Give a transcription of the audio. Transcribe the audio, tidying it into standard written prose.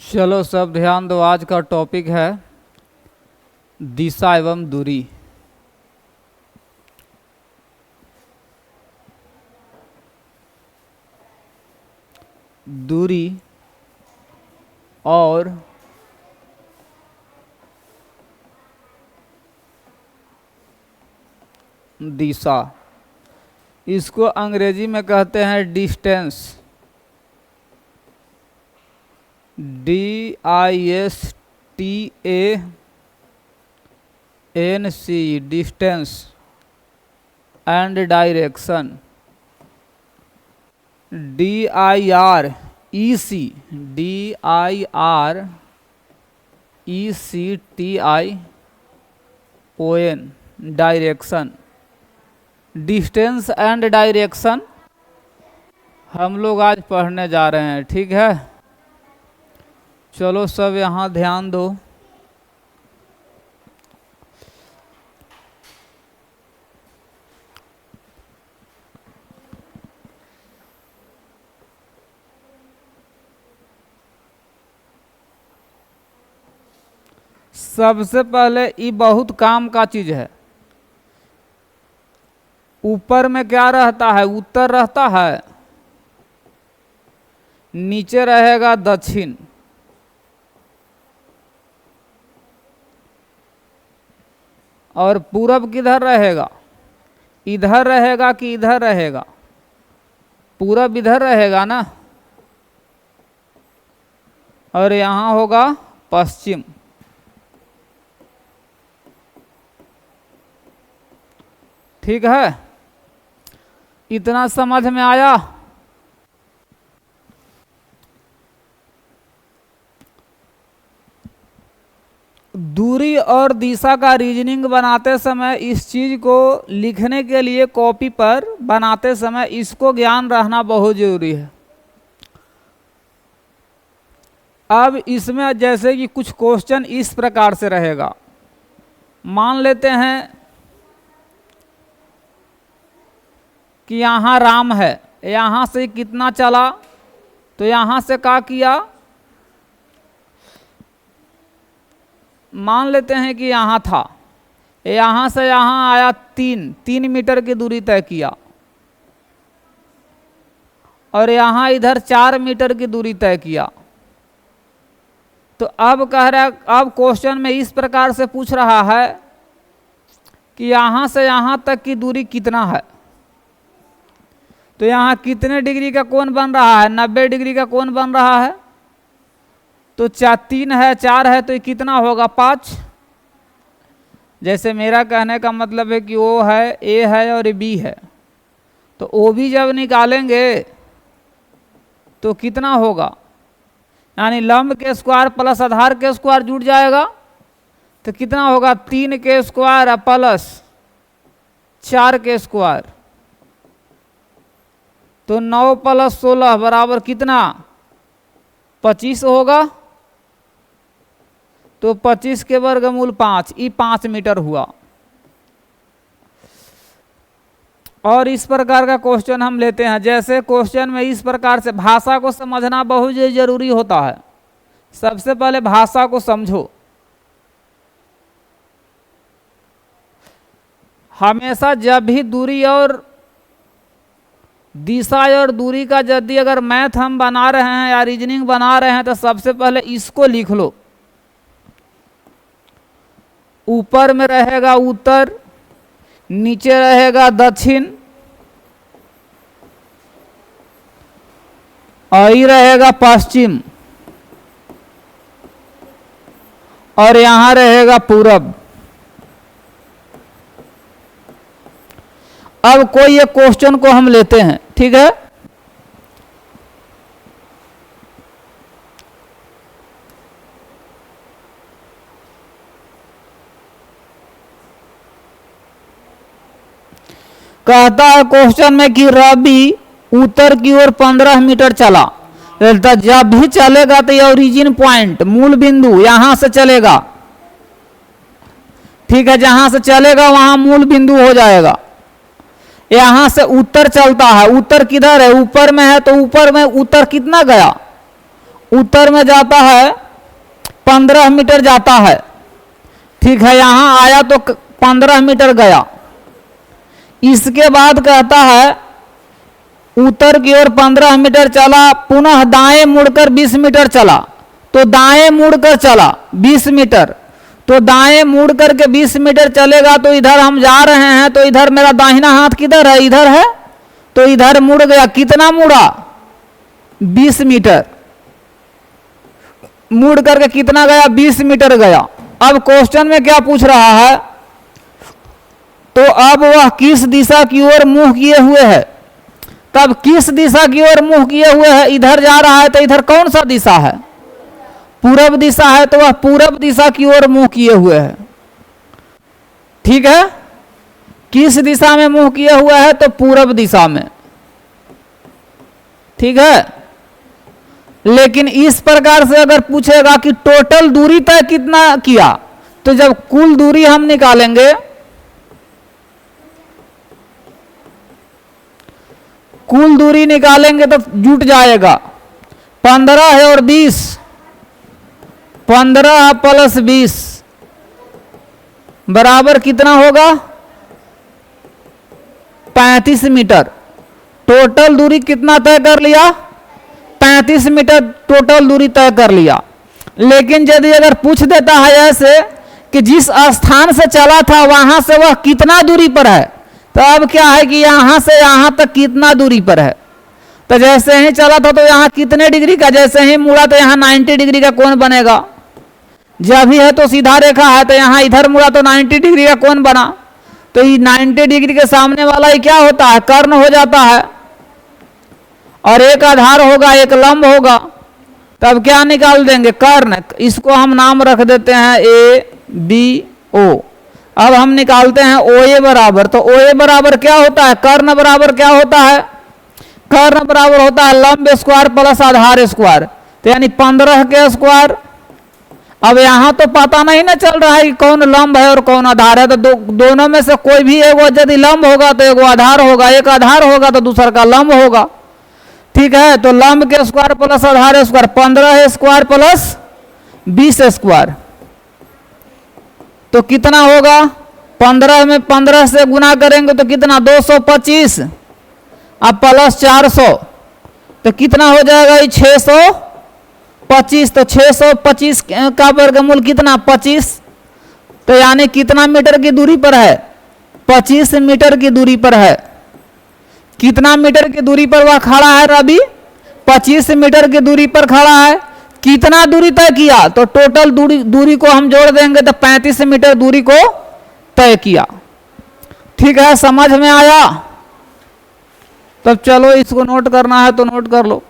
चलो सब ध्यान दो। आज का टॉपिक है दिशा एवं दूरी। दूरी और दिशा, इसको अंग्रेजी में कहते हैं distance. DISTANC, distance and direction. DIRECTION, direction. Distance and direction हम लोग आज पढ़ने जा रहे हैं, ठीक है। चलो सब यहाँ ध्यान दो। सबसे पहले ये बहुत काम का चीज है। ऊपर में क्या रहता है? उत्तर रहता है, नीचे रहेगा दक्षिण, और पूरब किधर रहेगा? इधर रहेगा कि इधर रहेगा? पूरब इधर रहेगा ना, और यहाँ होगा पश्चिम। ठीक है, इतना समझ में आया? दूरी और दिशा का रीजनिंग बनाते समय इस चीज को लिखने के लिए कॉपी पर बनाते समय इसको ज्ञान रहना बहुत जरूरी है। अब इसमें जैसे कि कुछ क्वेश्चन इस प्रकार से रहेगा। मान लेते हैं कि यहाँ राम है, यहाँ से कितना चला, तो यहाँ से क्या किया? मान लेते हैं कि यहाँ था, यहाँ से यहाँ आया 3 मीटर की दूरी तय किया, और यहाँ इधर 4 मीटर की दूरी तय किया। तो अब कह रहा है, अब क्वेश्चन में इस प्रकार से पूछ रहा है कि यहाँ से यहाँ तक की दूरी कितना है। तो यहाँ कितने डिग्री का कोण बन रहा है? 90 डिग्री का कोण बन रहा है। तो 3 है, 4 है, तो ये कितना होगा? 5। जैसे मेरा कहने का मतलब है कि O है, A है और B है, तो O भी जब निकालेंगे तो कितना होगा? यानी लंब के स्क्वायर प्लस आधार के स्क्वायर जुड़ जाएगा, तो कितना होगा? 3 के स्क्वायर प्लस 4 के स्क्वायर, तो 9 प्लस 16 बराबर कितना? 25 होगा। तो 25 के वर्गमूल 5, ये 5 मीटर हुआ। और इस प्रकार का क्वेश्चन हम लेते हैं। जैसे क्वेश्चन में इस प्रकार से भाषा को समझना बहुत जरूरी होता है। सबसे पहले भाषा को समझो। हमेशा जब भी दूरी और दिशा और दूरी का यदि अगर मैथ हम बना रहे हैं या रीजनिंग बना रहे हैं, तो सबसे पहले इसको लिख लो। ऊपर में रहेगा उत्तर, नीचे रहेगा दक्षिण, और ये रहेगा पश्चिम, और यहां रहेगा पूरब। अब कोई एक क्वेश्चन को हम लेते हैं, ठीक है। कहता है क्वेश्चन में कि रवि उत्तर की ओर 15 मीटर चला। तो जब भी चलेगा तो ये ओरिजिन पॉइंट, मूल बिंदु यहां से चलेगा, ठीक है। जहां से चलेगा वहां मूल बिंदु हो जाएगा। यहां से उत्तर चलता है, उत्तर किधर है? ऊपर में है, तो ऊपर में उत्तर कितना गया? उत्तर में जाता है 15 मीटर जाता है, ठीक है, यहां आया तो 15 मीटर गया। इसके बाद कहता है उत्तर की ओर 15 मीटर चला, पुनः दाएं मुड़कर 20 मीटर चला, तो दाएं मुड़कर चला 20 मीटर, तो दाएं मुड़ करके 20 मीटर चलेगा तो इधर हम जा रहे हैं, तो इधर मेरा दाहिना हाथ किधर है, इधर है, तो इधर मुड़ गया। कितना मुड़ा, 20 मीटर, मुड़ करके कितना गया, 20 मीटर गया। अब क्वेश्चन में क्या पूछ रहा है, तो अब वह किस दिशा की ओर मुंह किए हुए है, तब किस दिशा की ओर मुंह किए हुए है, इधर जा रहा है, तो इधर कौन सा दिशा है, पूरब दिशा है, तो वह पूरब दिशा की ओर मुंह किए हुए है, ठीक है। किस दिशा में मुंह किए हुआ है, तो पूरब दिशा में, ठीक है। लेकिन इस प्रकार से अगर पूछेगा कि टोटल दूरी तय कितना किया, तो जब कुल दूरी हम निकालेंगे, कुल दूरी निकालेंगे तो जुट जाएगा 15 है और 20, 15 प्लस 20 बराबर कितना होगा, 35 मीटर। टोटल दूरी कितना तय कर लिया, 35 मीटर टोटल दूरी तय कर लिया। लेकिन यदि अगर पूछ देता है ऐसे कि जिस स्थान से चला था वहां से वह कितना दूरी पर है, तो अब क्या है कि यहां से यहां तक कितना दूरी पर है, तो जैसे ही चला था तो यहां कितने डिग्री का, जैसे ही मुड़ा तो यहां 90 डिग्री का कोण बनेगा। जब भी है तो सीधा रेखा है, तो यहां इधर मुड़ा तो 90 डिग्री का कोण बना, तो ये 90 डिग्री के सामने वाला ही क्या होता है, कर्ण हो जाता है, और एक आधार होगा, एक लंब होगा, तब क्या निकाल देंगे, कर्ण। इसको हम नाम रख देते हैं ABO। अब हम निकालते हैं OA बराबर, तो OA बराबर क्या होता है, कर्ण बराबर क्या होता है, कर्ण बराबर होता है लंब स्क्वायर प्लस आधार स्क्वायर, तो यानी 15 के स्क्वायर। अब यहां तो पता नहीं ना चल रहा है कि कौन लंब है और कौन आधार है, तो दोनों में से कोई भी एगो यदि लंब होगा तो एगो आधार होगा, एक आधार होगा तो दूसरा का लंब होगा, ठीक है। तो लंब के स्क्वायर प्लस आधार स्क्वायर, 15 स्क्वायर प्लस 20 स्क्वायर, तो कितना होगा, 15 में 15 से गुना करेंगे तो कितना, 225, अब प्लस 400, तो कितना हो जाएगा, 625, तो 625 का वर्गमूल कितना, 25, तो यानी कितना मीटर की दूरी पर है, 25 मीटर की दूरी पर है। कितना मीटर की दूरी पर वह खड़ा है रवि, 25 मीटर की दूरी पर खड़ा है। कितना दूरी तय किया, तो टोटल दूरी को हम जोड़ देंगे तो 35 मीटर दूरी को तय किया, ठीक है। समझ में आया, तब चलो इसको नोट करना है तो नोट कर लो।